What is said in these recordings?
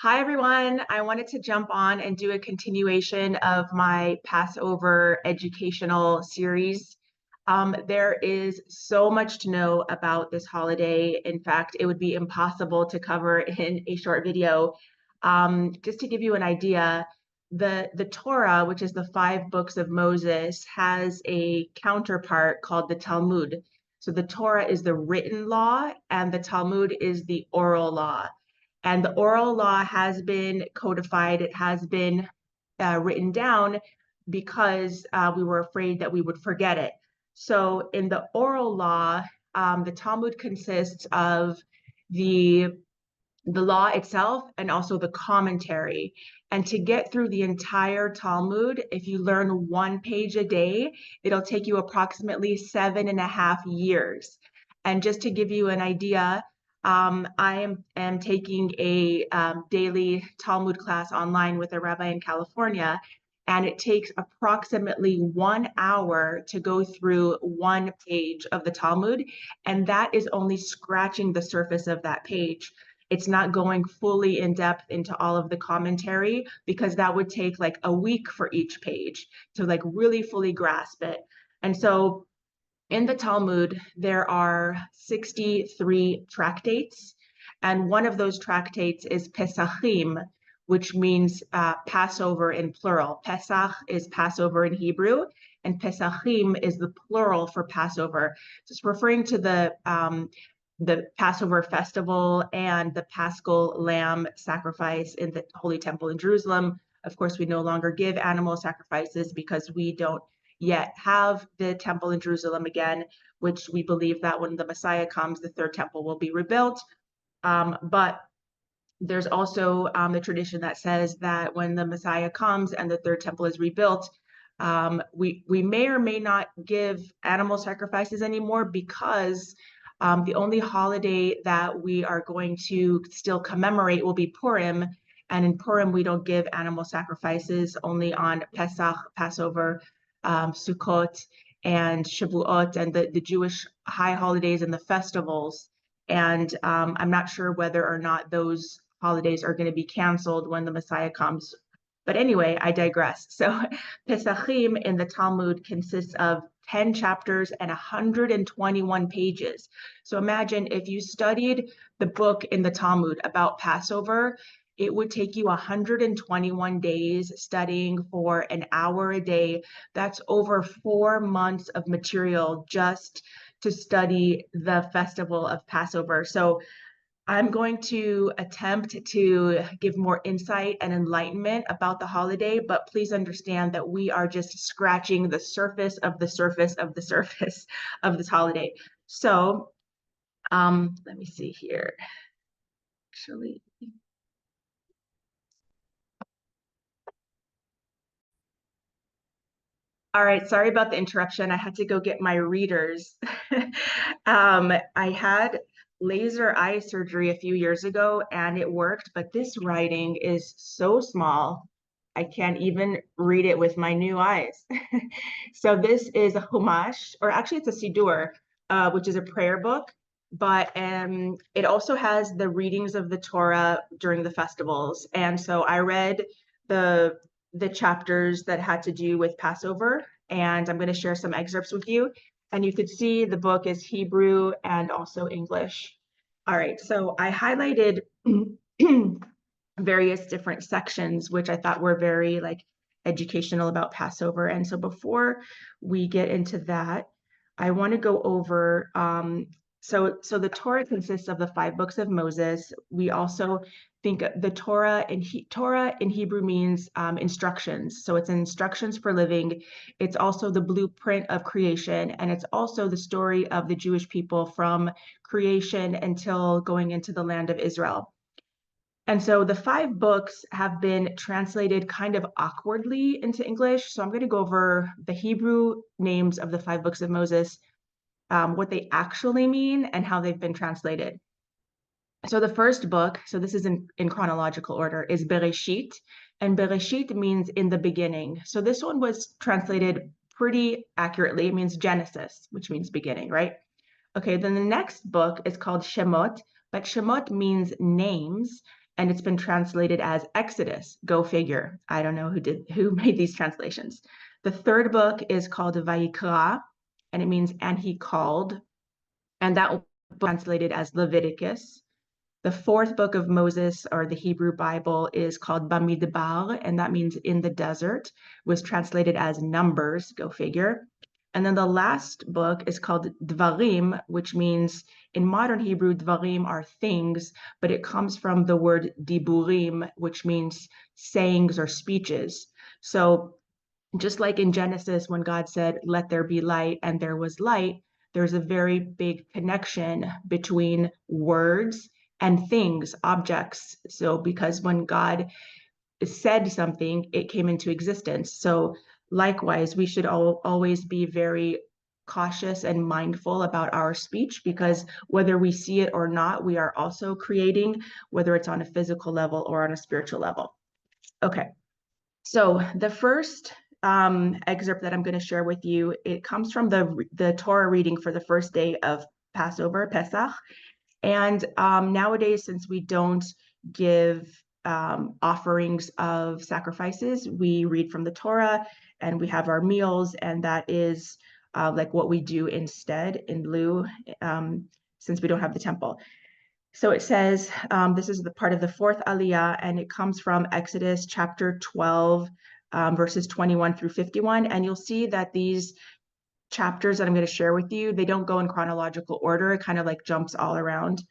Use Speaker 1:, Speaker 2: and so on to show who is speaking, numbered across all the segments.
Speaker 1: Hi, everyone. I wanted to jump on and do a continuation of my Passover educational series. There is so much to know about this holiday. In fact, it would be impossible to cover in a short video. Just to give you an idea, the Torah, which is the five books of Moses, has a counterpart called the Talmud. So the Torah is the written law, and the Talmud is the oral law. And the oral law has been codified, it has been written down because we were afraid that we would forget it. So in the oral law, the Talmud consists of the the law itself and also the commentary. And to get through the entire Talmud, if you learn one page a day, it'll take you approximately 7.5 years. And just to give you an idea, I am taking a daily Talmud class online with a rabbi in California, and it takes approximately 1 hour to go through one page of the Talmud, and that is only scratching the surface of that page. It's not going fully in depth into all of the commentary because that would take like a week for each page to like really fully grasp it. And so in the Talmud, there are 63 tractates, and one of those tractates is Pesachim, which means Passover in plural. Pesach is Passover in Hebrew, and Pesachim is the plural for Passover. So it's referring to the Passover festival and the Paschal lamb sacrifice in the Holy Temple in Jerusalem. Of course, we no longer give animal sacrifices because we don't yet have the temple in Jerusalem again, which we believe that when the Messiah comes, the third temple will be rebuilt. But there's also the tradition that says that when the Messiah comes and the third temple is rebuilt, we may or may not give animal sacrifices anymore because the only holiday that we are going to still commemorate will be Purim. And in Purim, we don't give animal sacrifices, only on Pesach, Passover, Sukkot, and Shavuot, and the Jewish high holidays and the festivals. And I'm not sure whether or not those holidays are going to be canceled when the Messiah comes. But anyway, I digress. So Pesachim in the Talmud consists of 10 chapters and 121 pages. So imagine if you studied the book in the Talmud about Passover, it would take you 121 days studying for an hour a day. That's over 4 months of material just to study the festival of Passover. So I'm going to attempt to give more insight and enlightenment about the holiday, but please understand that we are just scratching the surface of the surface of the surface of this holiday. So let me see here. Actually, all right, sorry about the interruption. I had to go get my readers. I had laser eye surgery a few years ago and it worked, but this writing is so small, I can't even read it with my new eyes. So this is a Humash, or actually it's a Siddur, which is a prayer book, but it also has the readings of the Torah during the festivals. And so I read the the chapters that had to do with Passover, and I'm going to share some excerpts with you. And you could see the book is Hebrew and also English. All right, so I highlighted various different sections, which I thought were very like educational about Passover. And so before we get into that, I want to go over so the Torah consists of the five books of Moses. We also think the Torah in Hebrew means instructions. So it's instructions for living. It's also the blueprint of creation, and it's also the story of the Jewish people from creation until going into the land of Israel. And so the five books have been translated kind of awkwardly into English. So I'm going to go over the Hebrew names of the five books of Moses, what they actually mean, and how they've been translated. So the first book, so this is in chronological order, is Bereshit, and Bereshit means in the beginning. So this one was translated pretty accurately. It means Genesis, which means beginning, right? Okay, then the next book is called Shemot, but Shemot means names. and it's been translated as Exodus. Go figure. I don't know who made these translations. The third book is called Vayikra, and it means and he called, and that will be translated as Leviticus. The fourth book of Moses, or the Hebrew Bible, is called Bamidbar, and that means in the desert, was translated as Numbers, go figure. And then the last book is called Dvarim, which means in modern Hebrew, Dvarim are things, but it comes from the word Diburim, which means sayings or speeches. So just like in Genesis, when God said, let there be light, and there was light, there's a very big connection between words and things, objects. So because when God said something, it came into existence. So likewise, we should always be very cautious and mindful about our speech, because whether we see it or not, we are also creating, whether it's on a physical level or on a spiritual level. Okay, so the first excerpt that I'm going to share with you, it comes from the Torah reading for the first day of Passover, Pesach. And nowadays, since we don't give offerings of sacrifices, we read from the Torah and we have our meals, and that is like what we do instead in lieu, since we don't have the temple. So it says, this is the part of the fourth Aliyah, and it comes from Exodus chapter 12, verses 21 through 51. And you'll see that these chapters that I'm going to share with you, they don't go in chronological order. It kind of like jumps all around.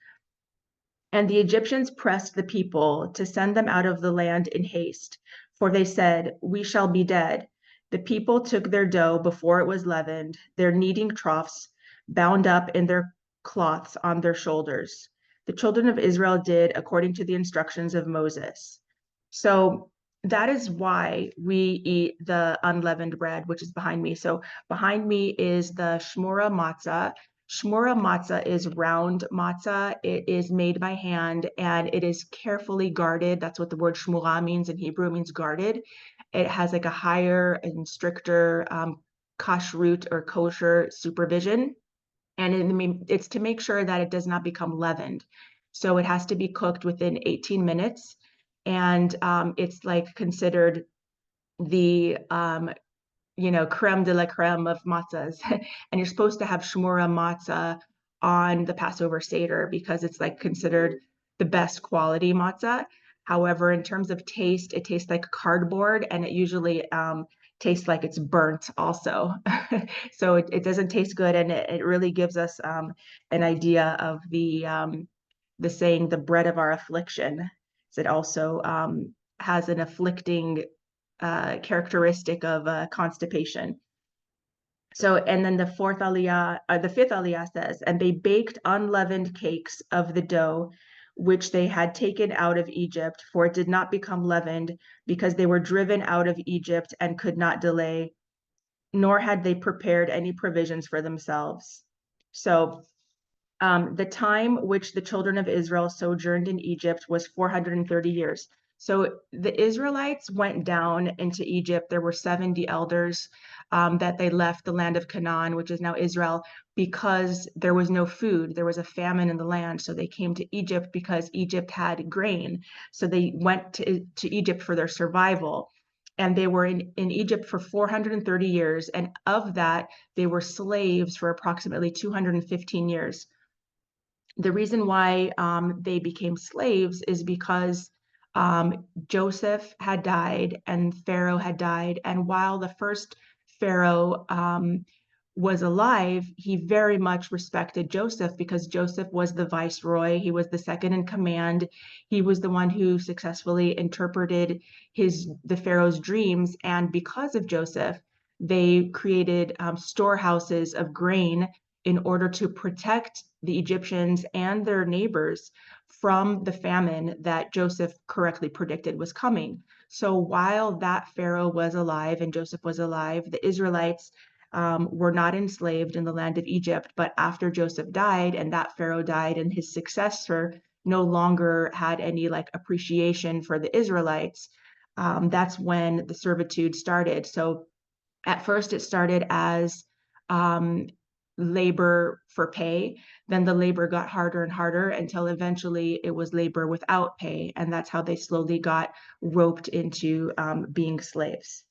Speaker 1: And the Egyptians pressed the people to send them out of the land in haste, for they said, we shall be dead. The people took their dough before it was leavened, their kneading troughs bound up in their cloths on their shoulders. The children of Israel did according to the instructions of Moses. So that is why we eat the unleavened bread, which is behind me. So behind me is the shmura matzah. Shmura matzah is round matzah. It is made by hand and it is carefully guarded. That's what the word shmura means in Hebrew. It means guarded. It has like a higher and stricter kashrut or kosher supervision. And it's to make sure that it does not become leavened. So it has to be cooked within 18 minutes. And it's like considered the creme de la creme of matzahs. And you're supposed to have shmura matzah on the Passover Seder because it's like considered the best quality matzah. However, in terms of taste, it tastes like cardboard, and it usually tastes like it's burnt also. So it doesn't taste good, and it really gives us an idea of the saying, the bread of our affliction. It also has an afflicting characteristic of constipation. So, and then the fifth aliyah says, and they baked unleavened cakes of the dough, which they had taken out of Egypt, for it did not become leavened, because they were driven out of Egypt and could not delay, nor had they prepared any provisions for themselves. So the time which the children of Israel sojourned in Egypt was 430 years. So the Israelites went down into Egypt. There were 70 elders that they left the land of Canaan, which is now Israel, because there was no food. There was a famine in the land. So they came to Egypt because Egypt had grain. So they went to Egypt for their survival. And they were in Egypt for 430 years. And of that, they were slaves for approximately 215 years. The reason why they became slaves is because Joseph had died and Pharaoh had died. And while the first Pharaoh was alive, he very much respected Joseph because Joseph was the viceroy. He was the second in command. He was the one who successfully interpreted the Pharaoh's dreams. And because of Joseph, they created storehouses of grain in order to protect the Egyptians and their neighbors from the famine that Joseph correctly predicted was coming. So while that Pharaoh was alive and Joseph was alive, the Israelites were not enslaved in the land of Egypt. But after Joseph died and that Pharaoh died and his successor no longer had any like appreciation for the Israelites, that's when the servitude started. So at first it started as labor for pay, then the labor got harder and harder until eventually it was labor without pay. And that's how they slowly got roped into being slaves.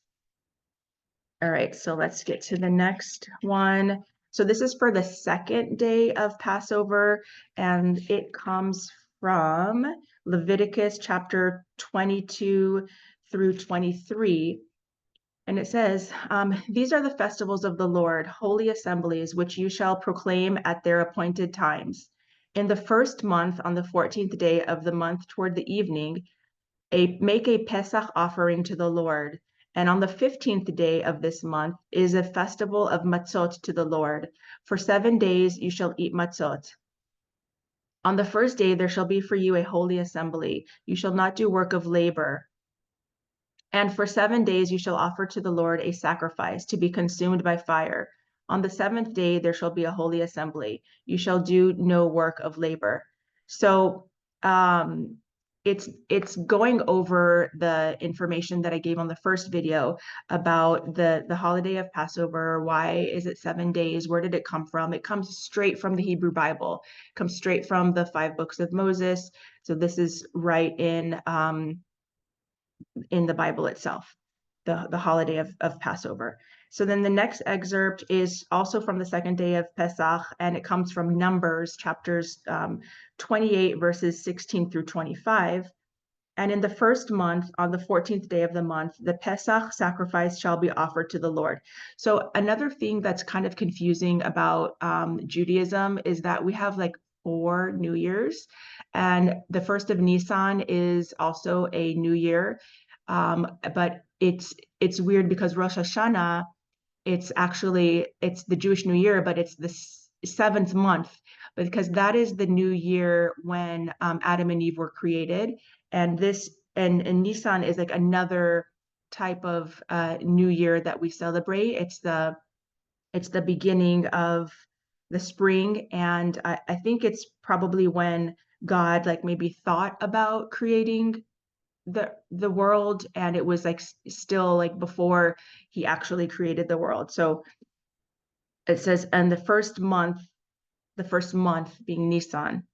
Speaker 1: All right, so let's get to the next one. So this is for the second day of Passover, and it comes from Leviticus chapter 22 through 23. And it says, these are the festivals of the Lord, holy assemblies, which you shall proclaim at their appointed times. In the first month, on the 14th day of the month toward the evening, make a Pesach offering to the Lord. And on the 15th day of this month is a festival of matzot to the Lord. For 7 days you shall eat matzot. On the first day there shall be for you a holy assembly. You shall not do work of labor. And for 7 days you shall offer to the Lord a sacrifice to be consumed by fire. On the 7th day there shall be a holy assembly. You shall do no work of labor. So it's going over the information that I gave on the first video about the holiday of Passover. Why is it 7 days? Where did it come from? It comes straight from the Hebrew Bible. It comes straight from the 5 books of Moses. So this is right in the Bible itself, the holiday of Passover. So then the next excerpt is also from the second day of Pesach, and it comes from Numbers, chapters 28, verses 16 through 25. And in the first month, on the 14th day of the month, the Pesach sacrifice shall be offered to the Lord. So another thing that's kind of confusing about Judaism is that we have like 4 New Years, and the first of Nisan is also a new year. But it's weird because Rosh Hashanah, it's the Jewish New Year, but it's the 7th month, because that is the new year when Adam and Eve were created. And Nisan is like another type of new year that we celebrate. It's the beginning of the spring, and I think it's probably when God like maybe thought about creating the world, and it was like still like before he actually created the world. So it says, and the first month being Nisan.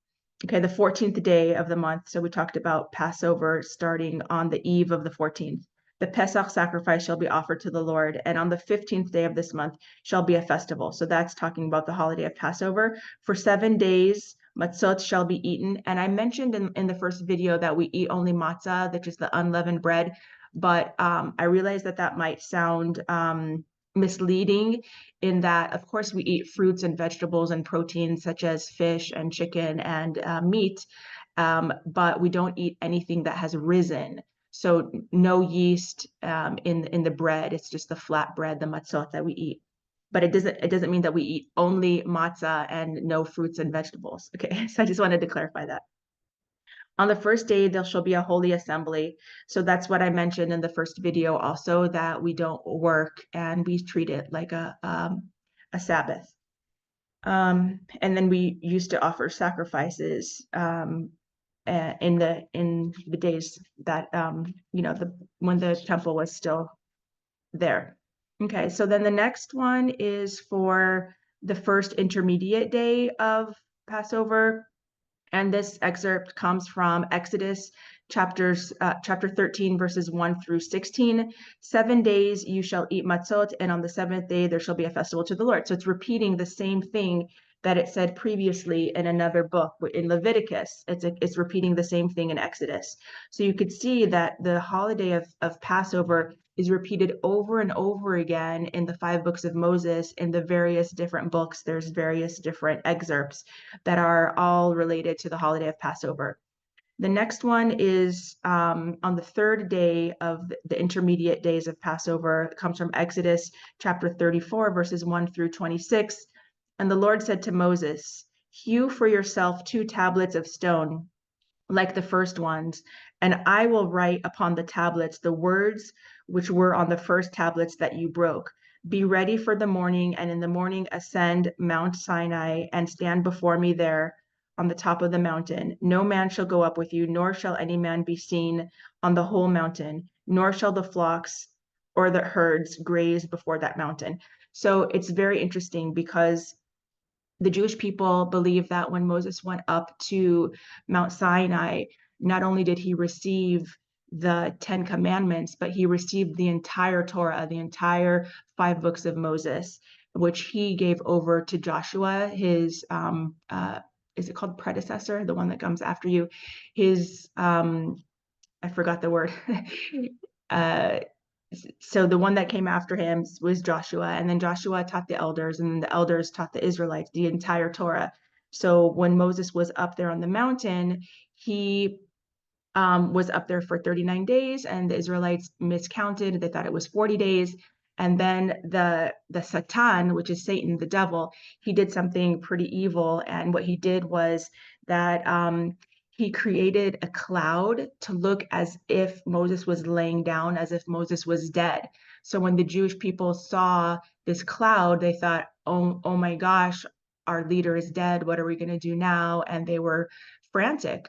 Speaker 1: Okay, the 14th day of the month. So we talked about Passover starting on the eve of the 14th. The Pesach sacrifice shall be offered to the Lord, and on the 15th day of this month shall be a festival. So that's talking about the holiday of Passover. For 7 days, matzot shall be eaten. And I mentioned in the first video that we eat only matzah, which is the unleavened bread. But I realized that might sound misleading, in that, of course, we eat fruits and vegetables and proteins such as fish and chicken and meat, but we don't eat anything that has risen. So no yeast in the bread. It's just the flat bread, the matzot that we eat. But it doesn't mean that we eat only matzah and no fruits and vegetables. Okay, so I just wanted to clarify that. On the first day, there shall be a holy assembly. So that's what I mentioned in the first video also, that we don't work and we treat it like a Sabbath. And then we used to offer sacrifices in the days that when the temple was still there. Okay, so then the next one is for the first intermediate day of Passover. And this excerpt comes from Exodus chapter 13, verses 1 through 16. 7 days you shall eat matzot, and on the 7th day there shall be a festival to the Lord. So it's repeating the same thing that it said previously in another book, in Leviticus. It's repeating the same thing in Exodus. So you could see that the holiday of Passover is repeated over and over again in the 5 books of Moses. In the various different books, there's various different excerpts that are all related to the holiday of Passover. The next one is on the 3rd day of the intermediate days of Passover. It comes from Exodus chapter 34, verses 1 through 26. And the Lord said to Moses, "Hew for yourself 2 tablets of stone, like the first ones, and I will write upon the tablets the words which were on the first tablets that you broke. Be ready for the morning, and in the morning ascend Mount Sinai and stand before me there on the top of the mountain. No man shall go up with you, nor shall any man be seen on the whole mountain, nor shall the flocks or the herds graze before that mountain." So it's very interesting because the Jewish people believe that when Moses went up to Mount Sinai, not only did he receive the 10 Commandments, but he received the entire Torah, the entire 5 books of Moses, which he gave over to Joshua, his, is it called predecessor, the one that comes after you? His, I forgot the word. So the one that came after him was Joshua, and then Joshua taught the elders, and then the elders taught the Israelites the entire Torah. So when Moses was up there on the mountain, he was up there for 39 days, and the Israelites miscounted. They thought it was 40 days. And then the Satan, which is Satan, the devil, he did something pretty evil. And what he did was that he created a cloud to look as if Moses was laying down, as if Moses was dead. So when the Jewish people saw this cloud, they thought, oh my gosh, our leader is dead. What are we going to do now? And they were frantic.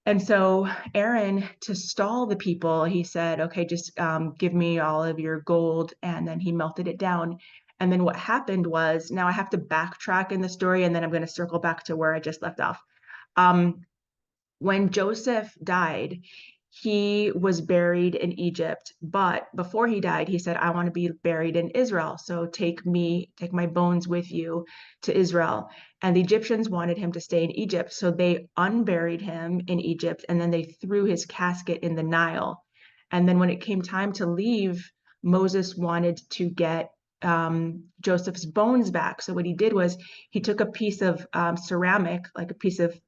Speaker 1: And so Aaron, to stall the people, he said, okay, just give me all of your gold. And then he melted it down. And then what happened was, now I have to backtrack in the story, and then I'm going to circle back to where I just left off. When Joseph died, he was buried in Egypt, but before he died, he said, I want to be buried in Israel. So take my bones with you to Israel. And the Egyptians wanted him to stay in Egypt. So they unburied him in Egypt, and then they threw his casket in the Nile. And then when it came time to leave, Moses wanted to get Joseph's bones back. So what he did was he took a piece of ceramic, like a piece of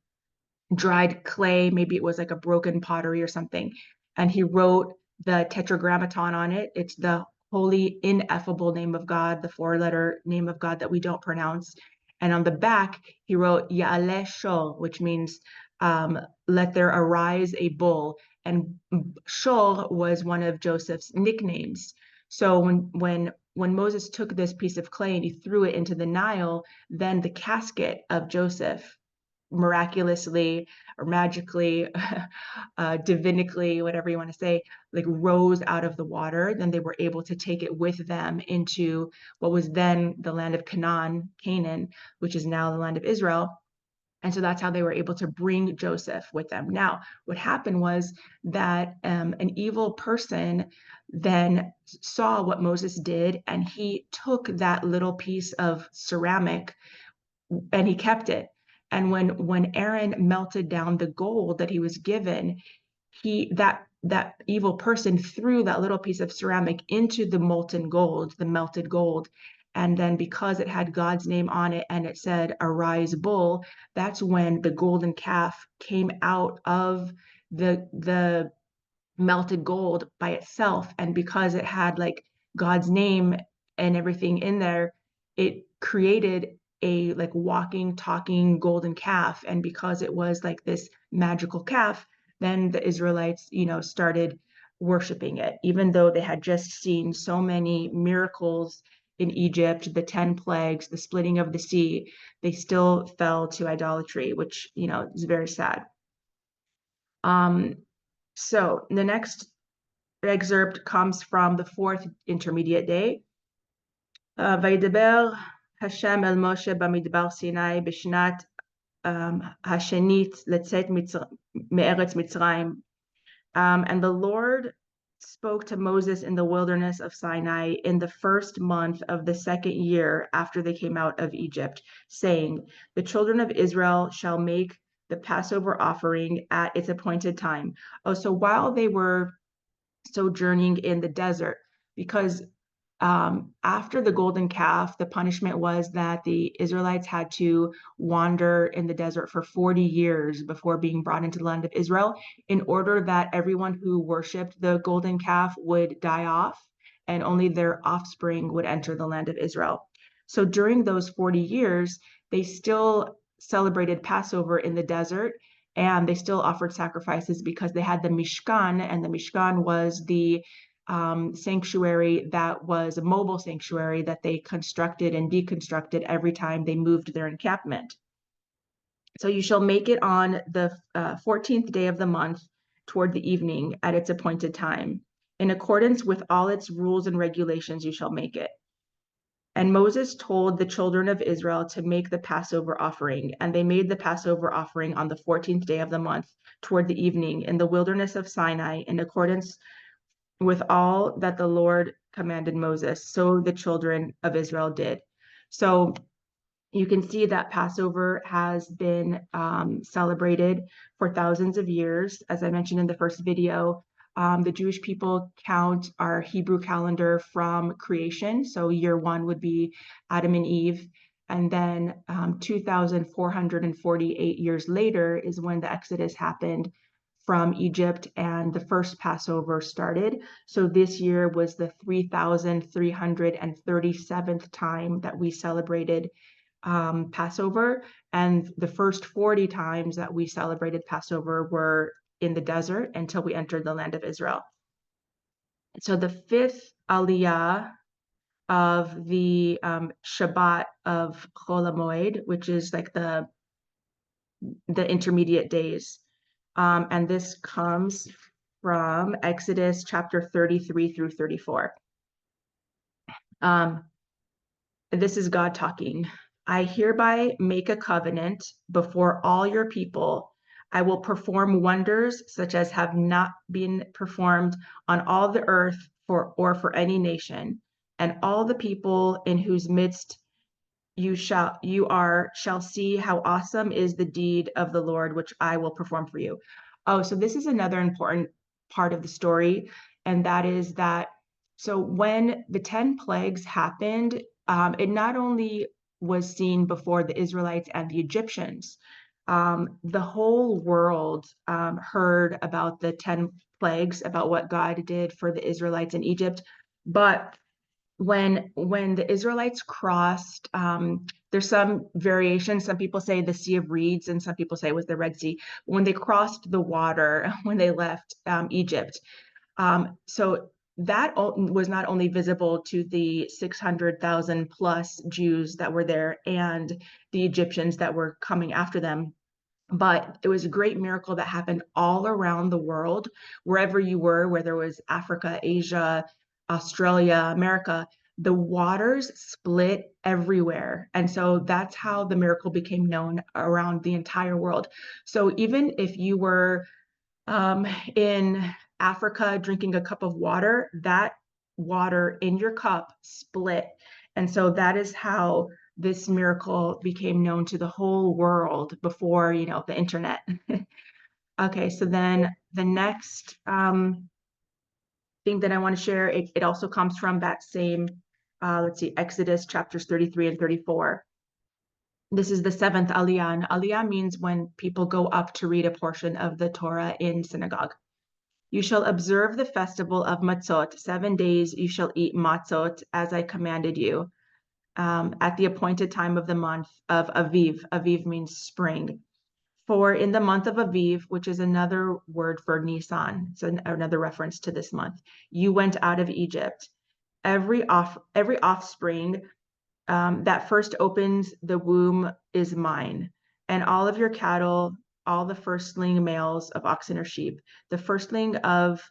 Speaker 1: dried clay, maybe it was like a broken pottery or something. And he wrote the tetragrammaton on it. It's the holy, ineffable name of God, the 4-letter name of God that we don't pronounce. And on the back, he wrote Ya'aleh Shol, which means let there arise a bull. And Shol was one of Joseph's nicknames. So when Moses took this piece of clay and he threw it into the Nile, then the casket of Joseph miraculously or magically, divinically, whatever you want to say, like rose out of the water. Then they were able to take it with them into what was then the land of Canaan, which is now the land of Israel. And so that's how they were able to bring Joseph with them. Now, what happened was that an evil person then saw what Moses did, and he took that little piece of ceramic and he kept it. And when Aaron melted down the gold that he was given, that evil person threw that little piece of ceramic into the molten gold, the melted gold. And then because it had God's name on it and it said, "Arise, bull," that's when the golden calf came out of the melted gold by itself. And because it had like God's name and everything in there, it created a like walking, talking golden calf. And because it was like this magical calf, then the Israelites, started worshiping it, even though they had just seen so many miracles in Egypt, the 10 plagues, the splitting of the sea. They still fell to idolatry, which, is very sad. So the next excerpt comes from the 4th intermediate day. וידבר השם אל משה במדבר סיני בשנת השנית לצאת מארץ מצרים. And the Lord spoke to Moses in the wilderness of Sinai in the 1st month of the 2nd year after they came out of Egypt, saying, the children of Israel shall make the Passover offering at its appointed time. Oh, so while they were sojourning in the desert, because after the golden calf, the punishment was that the Israelites had to wander in the desert for 40 years before being brought into the land of Israel, in order that everyone who worshiped the golden calf would die off and only their offspring would enter the land of Israel. So during those 40 years, they still celebrated Passover in the desert, and they still offered sacrifices because they had the Mishkan, and the Mishkan was the sanctuary that was a mobile sanctuary that they constructed and deconstructed every time they moved their encampment. So you shall make it on the 14th day of the month toward the evening at its appointed time. In accordance with all its rules and regulations, you shall make it. And Moses told the children of Israel to make the Passover offering, and they made the Passover offering on the 14th day of the month toward the evening in the wilderness of Sinai in accordance with all that the Lord commanded Moses. So the children of Israel did. So you can see that Passover has been celebrated for thousands of years. As I mentioned in the first video, the Jewish people count our Hebrew calendar from creation. So year one would be Adam and Eve. And then 2,448 years later is when the Exodus happened from Egypt and the first Passover started. So this year was the 3,337th time that we celebrated Passover, and the first 40 times that we celebrated Passover were in the desert until we entered the land of Israel. So the fifth aliyah of the Shabbat of Chol HaMoed, which is like the intermediate days, and this comes from Exodus chapter 33 through 34. This is God talking. I hereby make a covenant before all your people. I will perform wonders such as have not been performed on all the earth for any nation, and all the people in whose midst you shall see how awesome is the deed of the Lord, which I will perform for you. Oh, so this is another important part of the story, and that is that so when the 10 plagues happened, it not only was seen before the Israelites and the Egyptians, the whole world heard about the 10 plagues, about what God did for the Israelites in Egypt. But when the Israelites crossed, there's some variation. Some people say the Sea of Reeds, and some people say it was the Red Sea. When they crossed the water, when they left Egypt, so that was not only visible to the 600,000 plus Jews that were there and the Egyptians that were coming after them, but it was a great miracle that happened all around the world, wherever you were, whether it was Africa, Asia, Australia, America, the waters split everywhere. And so that's how the miracle became known around the entire world. So even if you were in Africa drinking a cup of water, that water in your cup split. And so that is how this miracle became known to the whole world before, the internet. Okay, so then the next thing that I want to share, it also comes from that same, let's see, Exodus chapters 33 and 34. This is the seventh aliyah. And aliyah means when people go up to read a portion of the Torah in synagogue. You shall observe the festival of Matzot. 7 days you shall eat matzot as I commanded you, at the appointed time of the month of Aviv. Aviv means spring. For in the month of Aviv, which is another word for Nisan, it's another reference to this month, you went out of Egypt. Every offspring that first opens the womb is mine, and all of your cattle, all the firstling males of oxen or sheep, the firstling of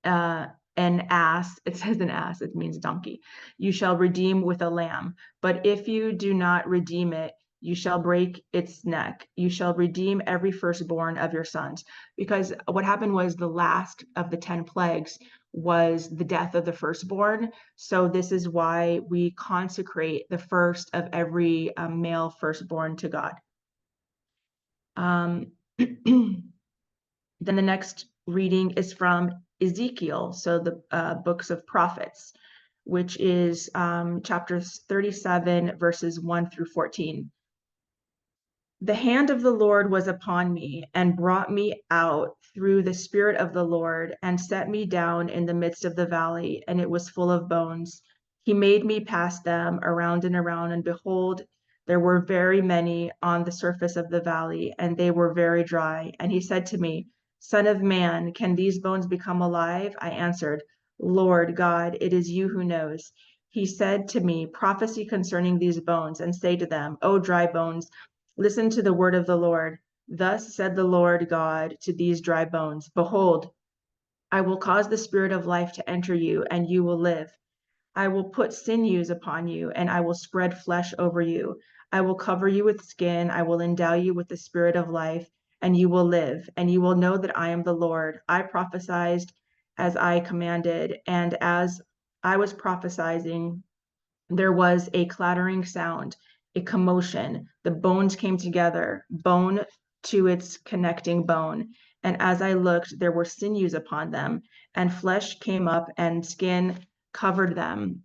Speaker 1: an ass, it says an ass, it means donkey, you shall redeem with a lamb. But if you do not redeem it, you shall break its neck. You shall redeem every firstborn of your sons. Because what happened was the last of the 10 plagues was the death of the firstborn. So this is why we consecrate the first of every male firstborn to God. Then the next reading is from Ezekiel, so the books of prophets, which is chapters 37, verses 1 through 14. The hand of the Lord was upon me and brought me out through the Spirit of the Lord and set me down in the midst of the valley, and it was full of bones. He made me pass them around, and behold, there were very many on the surface of the valley, and they were very dry. And he said to me, Son of man, can these bones become alive? I answered, Lord God, it is you who knows. He said to me, Prophesy concerning these bones, and say to them, O dry bones, listen to the word of the Lord. Thus said the Lord God to these dry bones, Behold, I will cause the spirit of life to enter you, and you will live. I will put sinews upon you, and I will spread flesh over you. I will cover you with skin. I will endow you with the spirit of life, and you will live, and you will know that I am the Lord. I prophesied as I commanded, and as I was prophesying, there was a clattering sound, a commotion. The bones came together, bone to its connecting bone. And as I looked, there were sinews upon them, and flesh came up, and skin covered them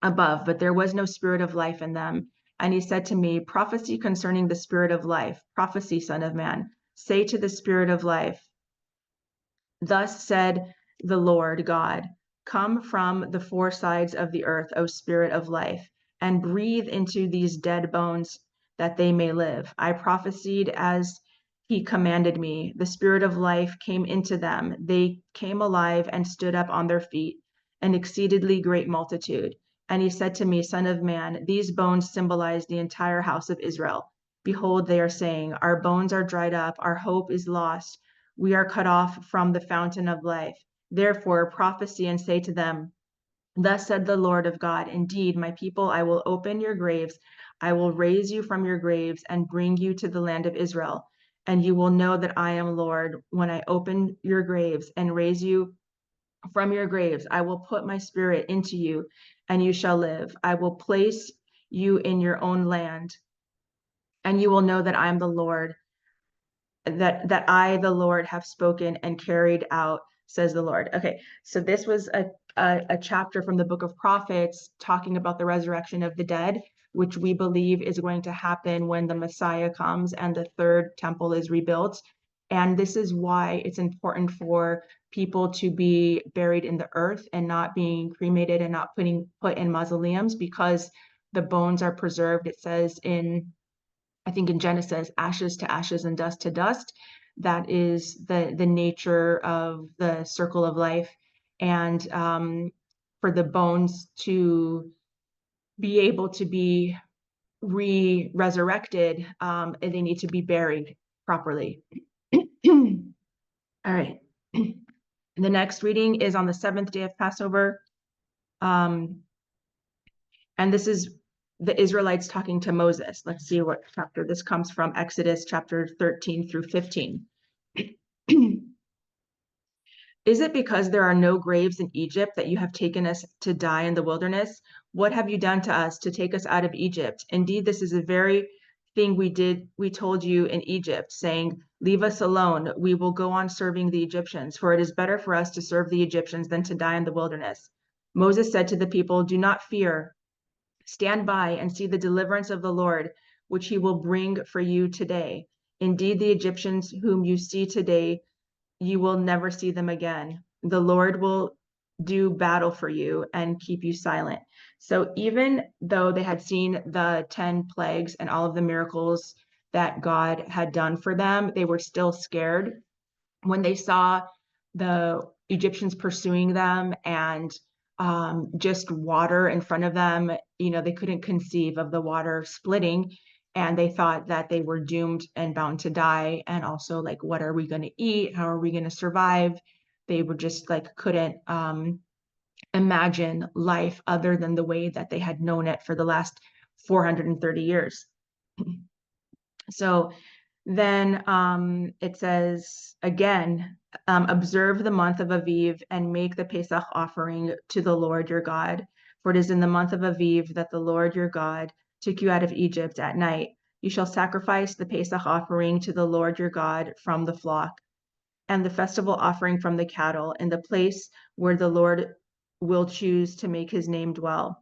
Speaker 1: above, but there was no spirit of life in them. And he said to me, Prophecy concerning the spirit of life, prophecy, son of man, say to the spirit of life, Thus said the Lord God, Come from the four sides of the earth, O spirit of life, and breathe into these dead bones that they may live. I prophesied as he commanded me. The spirit of life came into them. They came alive and stood up on their feet, an exceedingly great multitude. And he said to me, Son of man, these bones symbolize the entire house of Israel. Behold, they are saying, Our bones are dried up, our hope is lost. We are cut off from the fountain of life. Therefore, prophesy and say to them, Thus said the Lord of God, Indeed, my people, I will open your graves. I will raise you from your graves and bring you to the land of Israel. And you will know that I am Lord when I open your graves and raise you from your graves. I will put my spirit into you and you shall live. I will place you in your own land and you will know that I am the Lord, that I, the Lord, have spoken and carried out, says the Lord. Okay, so this was a chapter from the book of prophets talking about the resurrection of the dead, which we believe is going to happen when the Messiah comes and the third temple is rebuilt. And this is why it's important for people to be buried in the earth and not being cremated and not put in mausoleums, because the bones are preserved. It says in, I think in Genesis, ashes to ashes and dust to dust. That is the nature of the circle of life. And for the bones to be able to be resurrected, they need to be buried properly. All right. The next reading is on the 7th day of Passover. And this is the Israelites talking to Moses. Let's see what chapter this comes from. Exodus chapter 13 through 15. Is it because there are no graves in Egypt that you have taken us to die in the wilderness? What have you done to us to take us out of Egypt? Indeed, this is the very thing we told you in Egypt, saying, Leave us alone. We will go on serving the Egyptians, for it is better for us to serve the Egyptians than to die in the wilderness. Moses said to the people, Do not fear. Stand by and see the deliverance of the Lord, which he will bring for you today. Indeed, the Egyptians whom you see today, you will never see them again. The Lord will do battle for you and keep you silent. So even though they had seen the 10 plagues and all of the miracles that God had done for them, they were still scared when they saw the Egyptians pursuing them and just water in front of them. They couldn't conceive of the water splitting, and they thought that they were doomed and bound to die. And also, like, what are we going to eat? How are we going to survive? They were just like, couldn't imagine life other than the way that they had known it for the last 430 years. So then it says again, observe the month of Aviv and make the Pesach offering to the Lord your God. For it is in the month of Aviv that the Lord your God took you out of Egypt at night. You shall sacrifice the Pesach offering to the Lord your God from the flock, and the festival offering from the cattle, in the place where the Lord will choose to make his name dwell.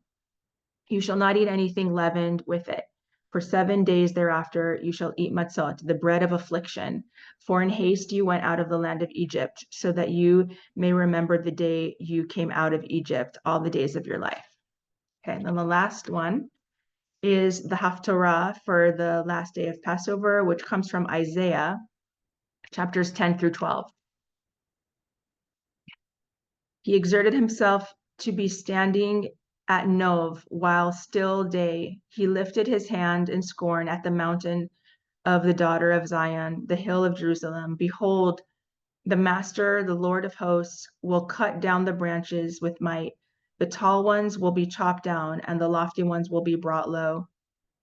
Speaker 1: You shall not eat anything leavened with it. For 7 days thereafter you shall eat matzot, the bread of affliction. For in haste you went out of the land of Egypt, so that you may remember the day you came out of Egypt, all the days of your life. Okay, and then the last one is the Haftorah for the last day of Passover, which comes from Isaiah, chapters 10 through 12. He exerted himself to be standing at Nov while still day. He lifted his hand in scorn at the mountain of the daughter of Zion, the hill of Jerusalem. Behold, the Master, the Lord of hosts, will cut down the branches with might. The tall ones will be chopped down, and the lofty ones will be brought low.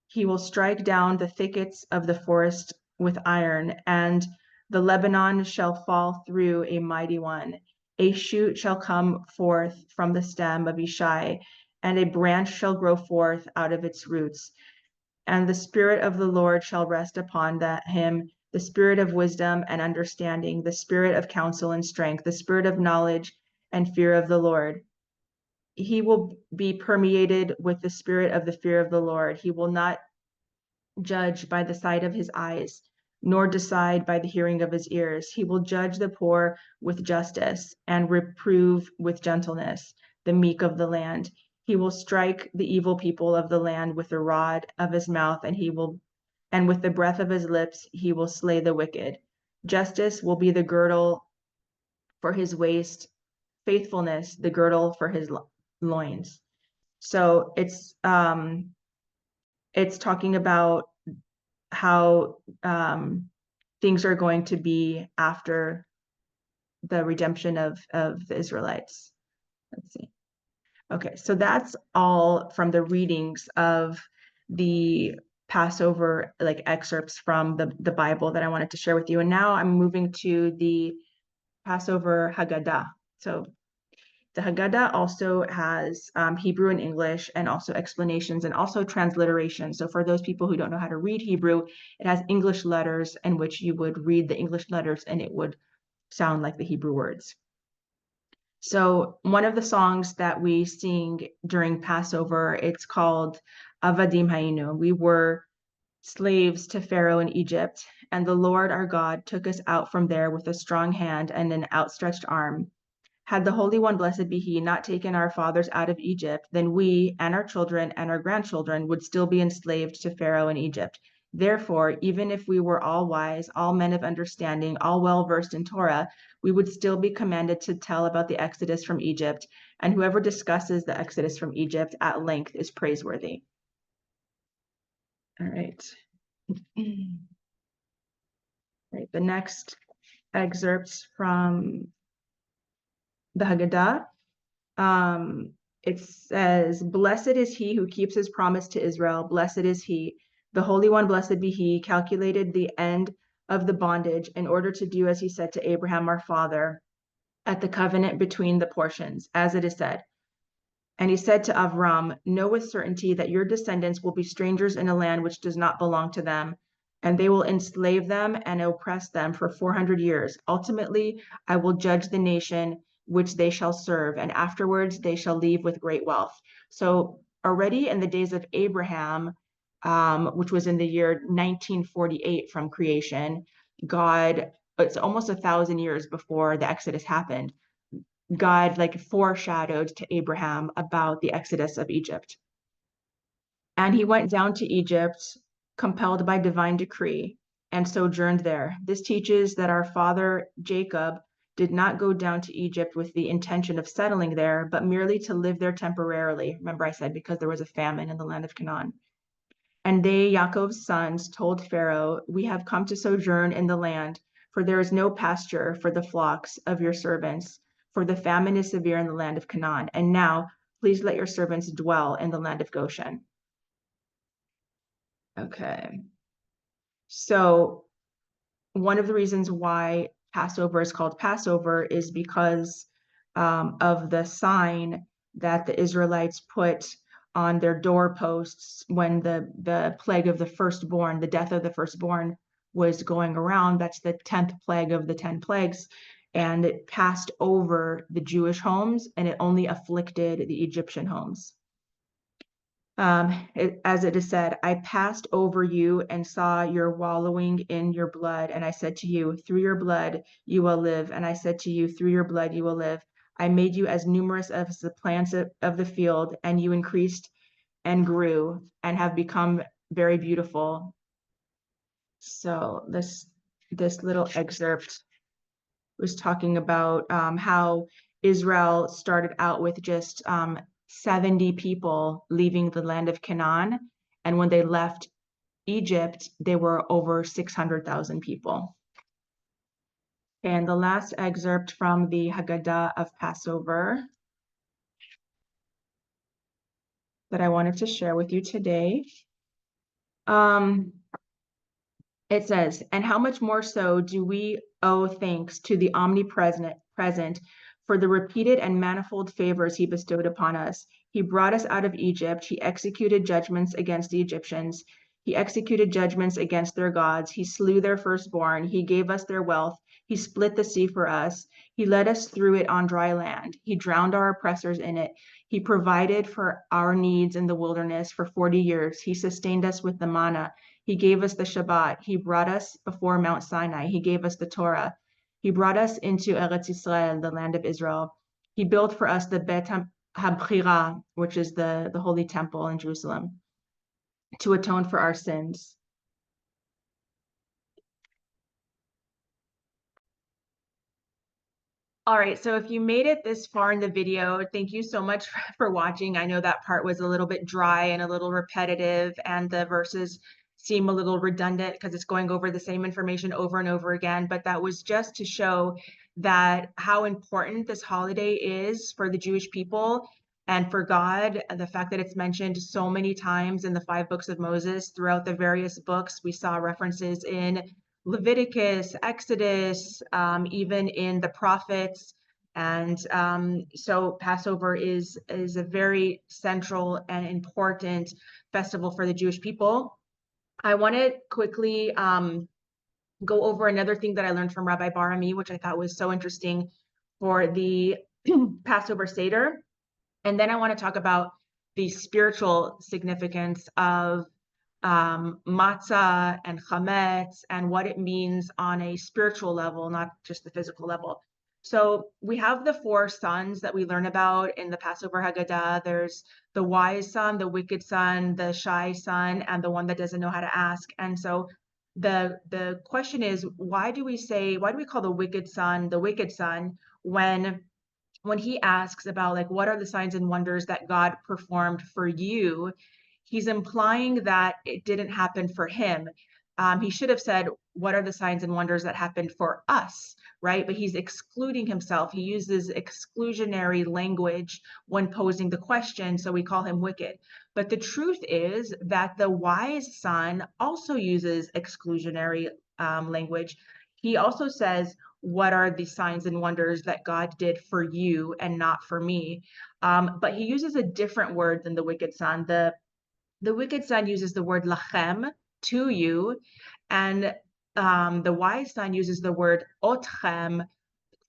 Speaker 1: He will strike down the thickets of the forest with iron, and the Lebanon shall fall through a mighty one. A shoot shall come forth from the stem of Ishai, and a branch shall grow forth out of its roots. And the Spirit of the Lord shall rest upon him, the Spirit of wisdom and understanding, the Spirit of counsel and strength, the Spirit of knowledge and fear of the Lord. He will be permeated with the spirit of the fear of the Lord. He will not judge by the sight of his eyes, nor decide by the hearing of his ears. He will judge the poor with justice and reprove with gentleness the meek of the land. He will strike the evil people of the land with the rod of his mouth, and with the breath of his lips he will slay the wicked. Justice will be the girdle for his waist, faithfulness the girdle for his loins. So it's talking about how things are going to be after the redemption of the Israelites. Let's see. Okay, so that's all from the readings of the Passover like excerpts from the Bible that I wanted to share with you. And now I'm moving to the Passover Haggadah. So the Haggadah also has Hebrew and English, and also explanations and also transliteration. So for those people who don't know how to read Hebrew, it has English letters in which you would read the English letters and it would sound like the Hebrew words. So one of the songs that we sing during Passover, it's called Avadim Hayinu. We were slaves to Pharaoh in Egypt, and the Lord our God took us out from there with a strong hand and an outstretched arm. Had the Holy One, blessed be he, not taken our fathers out of Egypt, then we and our children and our grandchildren would still be enslaved to Pharaoh in Egypt. Therefore, even if we were all wise, all men of understanding, all well versed in Torah, we would still be commanded to tell about the Exodus from Egypt, and whoever discusses the Exodus from Egypt at length is praiseworthy. All right. Right, the next excerpts from the Haggadah. It says, blessed is he who keeps his promise to Israel. Blessed is he. The Holy One, blessed be he, calculated the end of the bondage in order to do as he said to Abraham our father at the covenant between the portions, as it is said. And he said to Avram, know with certainty that your descendants will be strangers in a land which does not belong to them, and they will enslave them and oppress them for 400 years. Ultimately, I will judge the nation which they shall serve, and afterwards they shall leave with great wealth. So already in the days of Abraham, which was in the year 1948 from creation, it's almost 1,000 years before the Exodus happened. God like foreshadowed to Abraham about the exodus of Egypt. And he went down to Egypt, compelled by divine decree, and sojourned there. This teaches that our father Jacob did not go down to Egypt with the intention of settling there, but merely to live there temporarily. Remember I said because there was a famine in the land of Canaan. And they, Yaakov's sons, told Pharaoh, we have come to sojourn in the land, for there is no pasture for the flocks of your servants, for the famine is severe in the land of Canaan. And now, please let your servants dwell in the land of Goshen. Okay. So one of the reasons why Passover is called Passover is because of the sign that the Israelites put on their doorposts when the plague of the firstborn, the death of the firstborn was going around. That's the 10th plague of the 10 plagues. And it passed over the Jewish homes and it only afflicted the Egyptian homes. As it is said, I passed over you and saw your wallowing in your blood. And I said to you, through your blood you will live. And I said to you, through your blood you will live. I made you as numerous as the plants of the field, and you increased and grew and have become very beautiful. So this little excerpt was talking about how Israel started out with just 70 people leaving the land of Canaan. And when they left Egypt, they were over 600,000 people. And the last excerpt from the Haggadah of Passover that I wanted to share with you today. It says, and how much more so do we owe thanks to the present for the repeated and manifold favors he bestowed upon us. He brought us out of Egypt. He executed judgments against the Egyptians. He executed judgments against their gods. He slew their firstborn. He gave us their wealth. He split the sea for us. He led us through it on dry land. He drowned our oppressors in it. He provided for our needs in the wilderness for 40 years. He sustained us with the manna. He gave us the Shabbat. He brought us before Mount Sinai. He gave us the Torah. He brought us into Eretz Israel, the land of Israel. He built for us the Bet HaBchira, which is the Holy Temple in Jerusalem, to atone for our sins. All right, so if you made it this far in the video, thank you so much for watching. I know that part was a little bit dry and a little repetitive, and the verses seem a little redundant because it's going over the same information over and over again, but that was just to show that how important this holiday is for the Jewish people and for God. The fact that it's mentioned so many times in the 5 books of Moses throughout the various books. We saw references in Leviticus, Exodus, even in the prophets. And so Passover is a very central and important festival for the Jewish people. I want to quickly go over another thing that I learned from Rabbi Barami, which I thought was so interesting for the Passover Seder. And then I want to talk about the spiritual significance of matzah and chametz and what it means on a spiritual level, not just the physical level. So we have the 4 sons that we learn about in the Passover Haggadah. There's the wise son, the wicked son, the shy son, and the one that doesn't know how to ask. And so the question is, why do we call the wicked son when he asks about like what are the signs and wonders that God performed for you? He's implying that it didn't happen for him. He should have said, what are the signs and wonders that happened for us, right? But he's excluding himself. He uses exclusionary language when posing the question, so we call him wicked. But the truth is that the wise son also uses exclusionary language. He also says, what are the signs and wonders that God did for you and not for me? But he uses a different word than the wicked son. The wicked son uses the word lachem, to you, and the wise son uses the word otchem,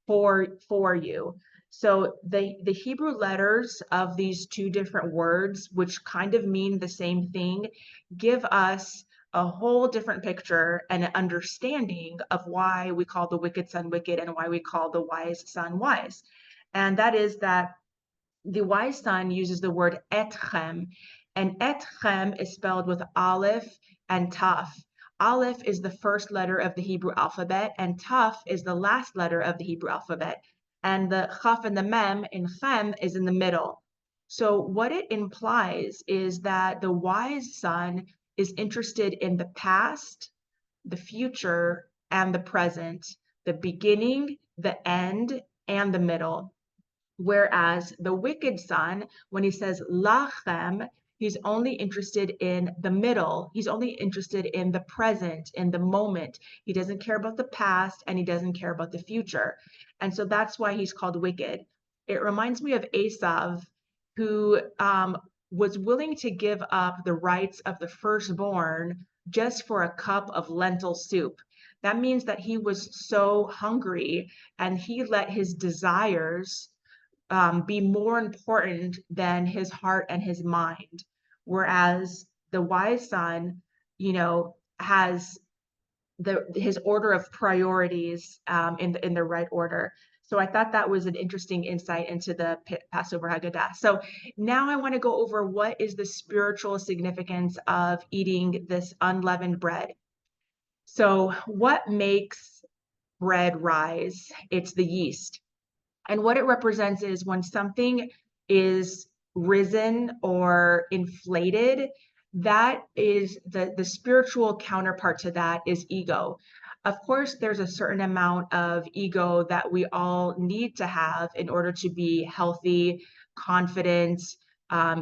Speaker 1: for you. So the Hebrew letters of these 2 different words, which kind of mean the same thing, give us a whole different picture and an understanding of why we call the wicked son wicked and why we call the wise son wise. And that is that the wise son uses the word etchem, and etchem is spelled with aleph and taf. Aleph is the first letter of the Hebrew alphabet, and taf is the last letter of the Hebrew alphabet. And the chaf and the mem in chem is in the middle. So what it implies is that the wise son is interested in the past, the future, and the present, the beginning, the end, and the middle. Whereas the wicked son, when he says lachem, he's only interested in the middle. He's only interested in the present, in the moment. He doesn't care about the past and he doesn't care about the future. And so that's why he's called wicked. It reminds me of Esav, who was willing to give up the rights of the firstborn just for a cup of lentil soup. That means that he was so hungry and he let his desires be more important than his heart and his mind. Whereas the wise son, has his order of priorities in the right order. So I thought that was an interesting insight into the Passover Haggadah. So now I want to go over what is the spiritual significance of eating this unleavened bread. So what makes bread rise? It's the yeast. And what it represents is when something is risen or inflated, that is the spiritual counterpart to that is ego. Of course, there's a certain amount of ego that we all need to have in order to be healthy, confident,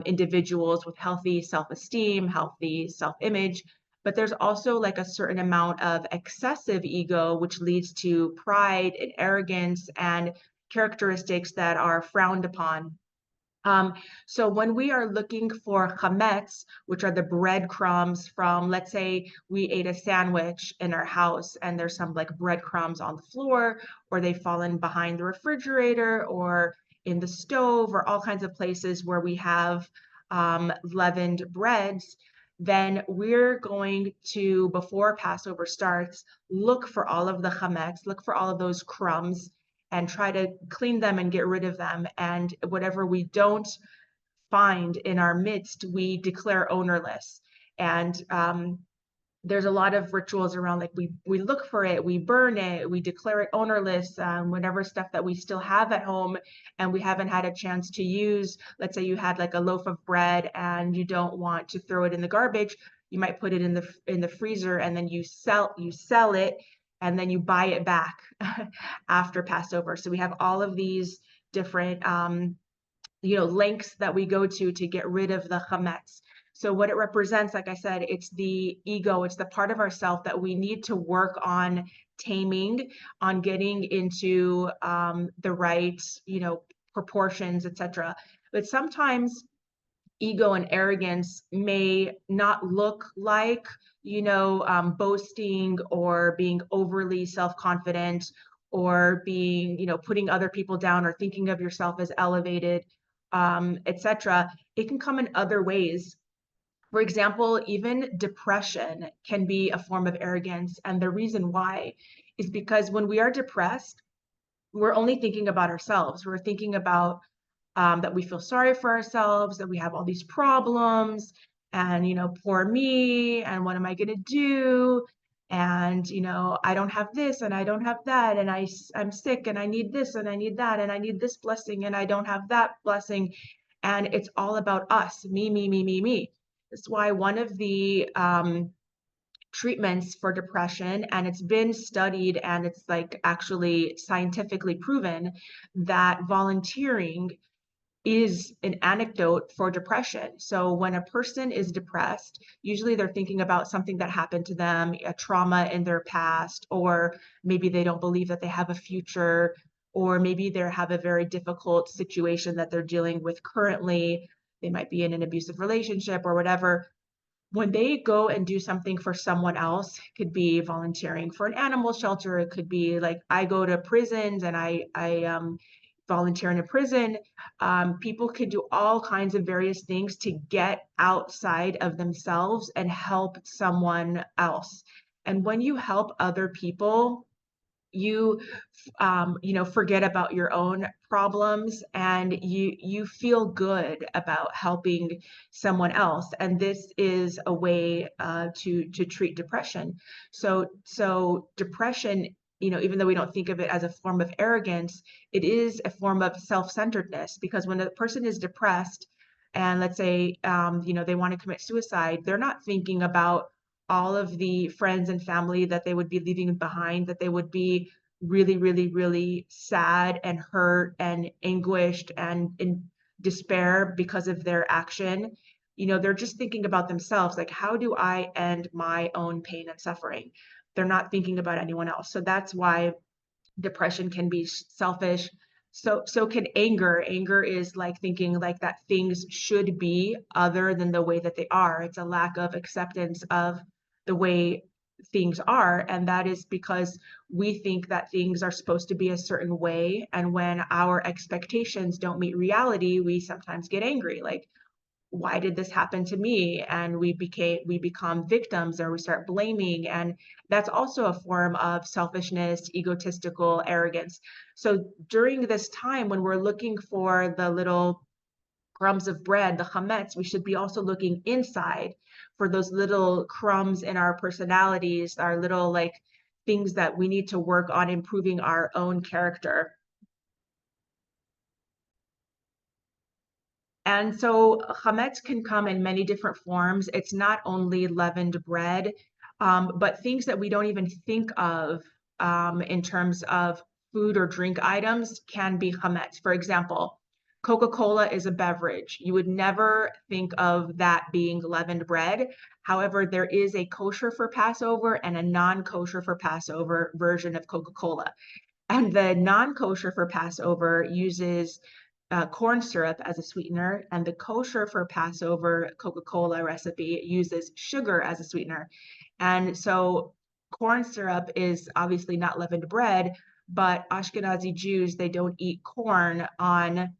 Speaker 1: individuals with healthy self-esteem, healthy self-image. But there's also like a certain amount of excessive ego, which leads to pride and arrogance and characteristics that are frowned upon. Um, so when we are looking for chametz, which are the breadcrumbs from, let's say we ate a sandwich in our house and there's some like breadcrumbs on the floor, or they've fallen behind the refrigerator or in the stove, or all kinds of places where we have leavened breads, then we're going to, before Passover starts, look for all of the chametz, look for all of those crumbs, and try to clean them and get rid of them. And whatever we don't find in our midst, we declare ownerless. And there's a lot of rituals around, like we look for it, we burn it, we declare it ownerless, whatever stuff that we still have at home and we haven't had a chance to use. Let's say you had like a loaf of bread and you don't want to throw it in the garbage, you might put it in the freezer, and then you sell it, and then you buy it back after Passover. So we have all of these different lengths that we go to get rid of the chametz. So what it represents, like I said, it's the ego, it's the part of ourself that we need to work on taming, on getting into the right, proportions, etc. But sometimes ego and arrogance may not look like, boasting or being overly self-confident, or being, putting other people down or thinking of yourself as elevated, etc. It can come in other ways. For example, even depression can be a form of arrogance. And the reason why is because when we are depressed, we're only thinking about ourselves. We're thinking about that we feel sorry for ourselves, that we have all these problems, and, poor me, and what am I going to do? And, I don't have this and I don't have that, and I'm sick and I need this and I need that, and I need this blessing and I don't have that blessing. And it's all about us, me, me, me, me, me. That's why one of the treatments for depression, and it's been studied and it's like actually scientifically proven, that volunteering is an antidote for depression. So when a person is depressed, usually they're thinking about something that happened to them, a trauma in their past, or maybe they don't believe that they have a future, or maybe they have a very difficult situation that they're dealing with currently. They might be in an abusive relationship or whatever. When they go and do something for someone else, it could be volunteering for an animal shelter, it could be like I go to prisons and I volunteer in a prison. People could do all kinds of various things to get outside of themselves and help someone else. And when you help other people, you forget about your own problems, and you feel good about helping someone else. And this is a way to treat depression. So depression, even though we don't think of it as a form of arrogance, it is a form of self-centeredness, because when a person is depressed and let's say they want to commit suicide, they're not thinking about all of the friends and family that they would be leaving behind, that they would be really, really, really sad and hurt and anguished and in despair because of their action. They're just thinking about themselves, like, how do I end my own pain and suffering? They're not thinking about anyone else. So that's why depression can be selfish. So can anger. Anger is like thinking like that things should be other than the way that they are. It's a lack of acceptance of the way things are, and that is because we think that things are supposed to be a certain way, and when our expectations don't meet reality, we sometimes get angry, like, why did this happen to me? And we become victims, or we start blaming. And that's also a form of selfishness, egotistical arrogance. So during this time when we're looking for the little crumbs of bread, the chametz, we should be also looking inside for those little crumbs in our personalities, our little like things that we need to work on improving our own character. And so chametz can come in many different forms. It's not only leavened bread, but things that we don't even think of in terms of food or drink items can be chametz. For example, Coca-Cola is a beverage. You would never think of that being leavened bread. However, there is a kosher for Passover and a non-kosher for Passover version of Coca-Cola. And the non-kosher for Passover uses corn syrup as a sweetener, and the kosher for Passover Coca-Cola recipe uses sugar as a sweetener. And so corn syrup is obviously not leavened bread, but Ashkenazi Jews, they don't eat corn on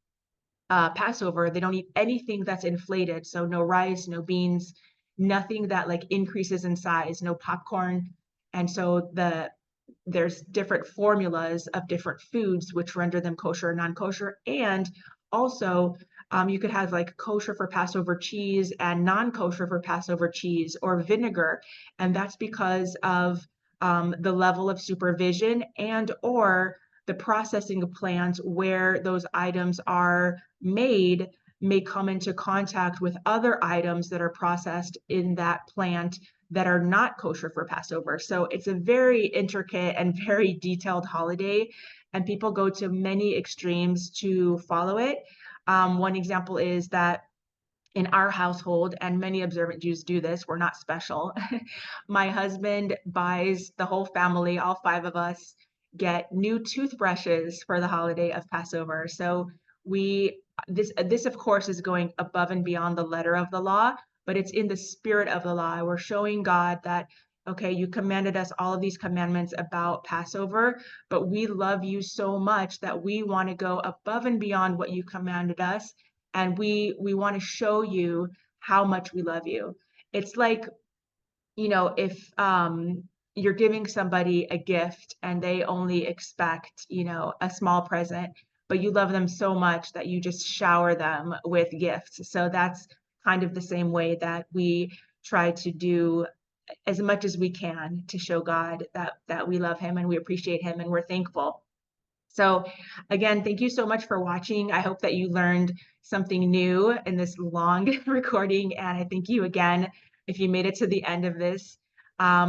Speaker 1: Passover. They don't eat anything that's inflated. So no rice, no beans, nothing that like increases in size, no popcorn. And so there's different formulas of different foods which render them kosher or non-kosher. And also, you could have like kosher for Passover cheese and non-kosher for Passover cheese or vinegar. And that's because of the level of supervision and or the processing of plants where those items are made may come into contact with other items that are processed in that plant that are not kosher for Passover. So it's a very intricate and very detailed holiday, and people go to many extremes to follow it. One example is that in our household, and many observant Jews do this, we're not special. My husband buys the whole family, all five of us, get new toothbrushes for the holiday of Passover. So we this of course is going above and beyond the letter of the law, but it's in the spirit of the law. We're showing God that okay, you commanded us all of these commandments about Passover, but we love you so much that we want to go above and beyond what you commanded us, and we want to show you how much we love you. It's like, if you're giving somebody a gift and they only expect, a small present, but you love them so much that you just shower them with gifts. So that's kind of the same way that we try to do as much as we can to show God that we love him and we appreciate him and we're thankful. So again, thank you so much for watching. I hope that you learned something new in this long recording, and I thank you again. If you made it to the end of this,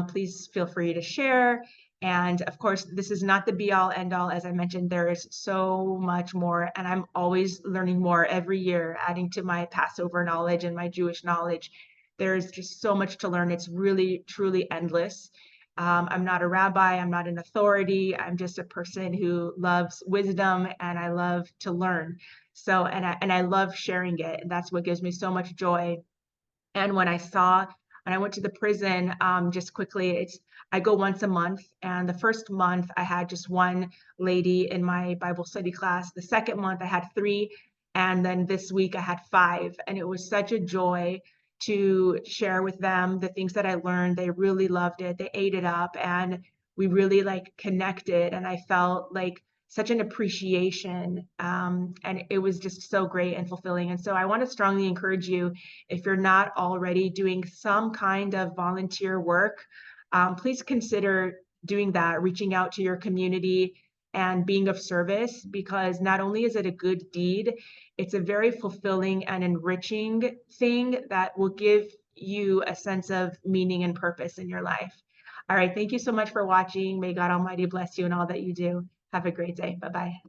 Speaker 1: please feel free to share. And of course, this is not the be all end all. As I mentioned, there is so much more, and I'm always learning more every year, adding to my Passover knowledge and my Jewish knowledge. There's just so much to learn. It's really, truly endless. I'm not a rabbi, I'm not an authority. I'm just a person who loves wisdom and I love to learn. So, and I love sharing it. And that's what gives me so much joy. And when I went to the prison, just quickly, I go once a month. And the first month I had just one lady in my Bible study class. The second month I had three. And then this week I had five. And it was such a joy to share with them the things that I learned. They really loved it. They ate it up and we really like connected. And I felt like such an appreciation. And it was just so great and fulfilling. And so I want to strongly encourage you, if you're not already doing some kind of volunteer work, please consider doing that, reaching out to your community and being of service, because not only is it a good deed, it's a very fulfilling and enriching thing that will give you a sense of meaning and purpose in your life. All right, thank you so much for watching. May God Almighty bless you in all that you do. Have a great day. Bye-bye.